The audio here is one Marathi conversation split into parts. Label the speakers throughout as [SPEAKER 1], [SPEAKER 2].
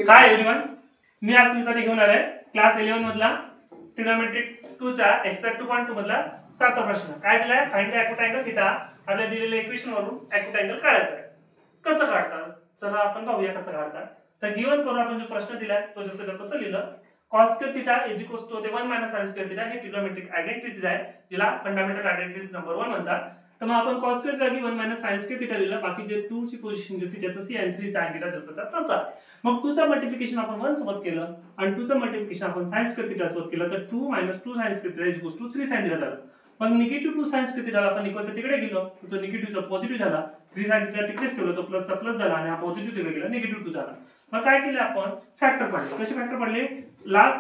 [SPEAKER 1] हाय एव्हरीवन, मी आज तुमच्यासाठी घेऊन आलोय क्लास 11 मधला ट्रिग्नोमेट्रिक 2 चा एक्सरसाइज 2.2 मधला 7वा प्रश्न. काय दिलाय? Find the acute angle theta. आपल्याला दिलेल्या इक्वेशन वरून ॲक्यूट अँगल काढायचा आहे. कसं काढतात? चला आपण पाहूया कसं काढतात. तर गिवन करून आपण जो प्रश्न दिलाय तो जसं तसं लिहिलं. cos square theta is equals to 1 minus sin square theta हे ट्रिग्नोमेट्रिक आयडेंटिटीज आहे, जिला फंडामेंटल आयडेंटिटीज नंबर 1 म्हणतात. तर मग आपण cos स्क्वेअर जागी 1 मायनस sin स्क्वेअर थीटा लिहिलं. बाकी जे 2 ची पोझिशन जशी तशी आणि 3 sin थीटा जसं तसा. मग 2 चा मल्टिप्लिकेशन आपण 1 सोबत केलं आणि 2 चा मल्टिप्लिकेशन आपण sin स्क्वेअर थीटा सोबत केलं तर 2 - 2 sin square theta is equals to 3 sin theta झालं. पण निगेटिव्ह 2 sin स्क्वेअर थीटा आपण इक्वलच्या तिकडे गेलो तर तो निगेटिव्हचा पॉझिटिव्ह झाला. 3 sin थीटा तिकडेच ठेवलं तो प्लसचा प्लस झाला आणि हा पॉझिटिव्ह तिकडे गेला निगेटिव्ह 2 झाला. मग काय केलं आपण? फॅक्टर काढले. कसे फॅक्टर काढले?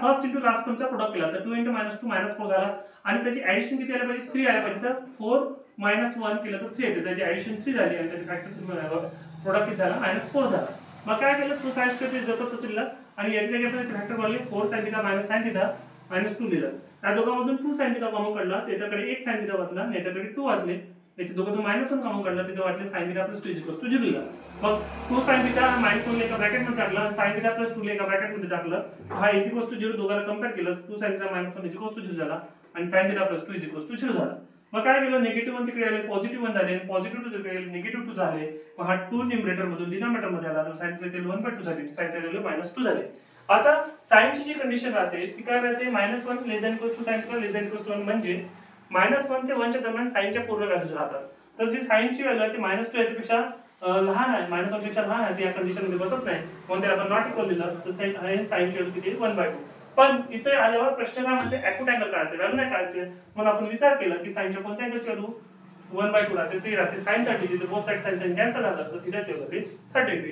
[SPEAKER 1] फर्स्ट इंटू लास्ट टर्मचा प्रोडक्ट केला तर 2 * -2 -4 झाला आणि त्याची ऍडिशन किती आली पाहिजे? 3 आली पाहिजे. तर 4 - 1 केलं तर 3 येते. त्याची ऍडिशन 3 झाली आणि त्याची फॅक्टर प्रोडक्ट किती झाला? -4 झाला. मग काय केलं? 2 sin स्क्वेअर जसं तसं लिहिलं आणि याच्या जागी फॅक्टर काढले. 4 sin थीटा sin थीटा -2 लिहिलं. त्या दोघांमधून 2 sin थीटा कॉमन काढला, त्याच्याकडे 1 sin थीटा वाचला आणि याच्याकडे 2 वाचले. याचे दोघांतून -1 कॉमन काढला, त्याचे वाचले sin थीटा + 2 = 0 लिहिलं. मग 2 sin थीटा -1 एका ब्रॅकेट मध्ये टाकला, sin थीटा + 2 एका ब्रॅकेट मध्ये टाकलं. हा = 0 दोघांना कंपेअर केलं. 2 sin थीटा -1 = 0 झाला आणि sin थीटा + 2 = 0 झाला. मग काय केलं? निगेटिव्ह 1 तिकडे आले, पॉझिटिव्ह 1 झाले, पॉझिटिव्ह 2 तिकडे आले, निगेटिव्ह 2 झाले. मग हा 2 न्यूमरेटर मधून डिनॉमिनेटर मध्ये आला तर sin थीटा 1/2 झाली, sin थीटा -2 झाले. आता sin ची जी कंडिशन राहते ती काय राहते? -1 ≤ sin थीटा ≤ 1 म्हणजे -1 ते 1 च्या दरम्यान sin च्या पूर्ण व्हॅल्यूज राहतात. तर जी sin ची व्हॅल्यू आहे ती -2 याच्यापेक्षा लहान आहे, -1 पेक्षा लहान आहे, ती या कंडिशन मध्ये बसत नाही म्हणून ते आपण नॉट इक्वल लिहिलं. तर sin ची व्हॅल्यू किती? 1/2. पण इथे आल्यावर प्रश्न काय म्हणते? ॲक्यूट अँगल काढायचे, व्हॅल्यू नाही काढायचे. म्हणून आपण विचार केला की sin च्या कोणत्या अँगलची व्हॅल्यू 1/2 राहते? ती राहते sin 30 ची. तर बोथ साइड sin कॅन्सल झालं तर थीटाची व्हॅल्यू 30 डिग्री.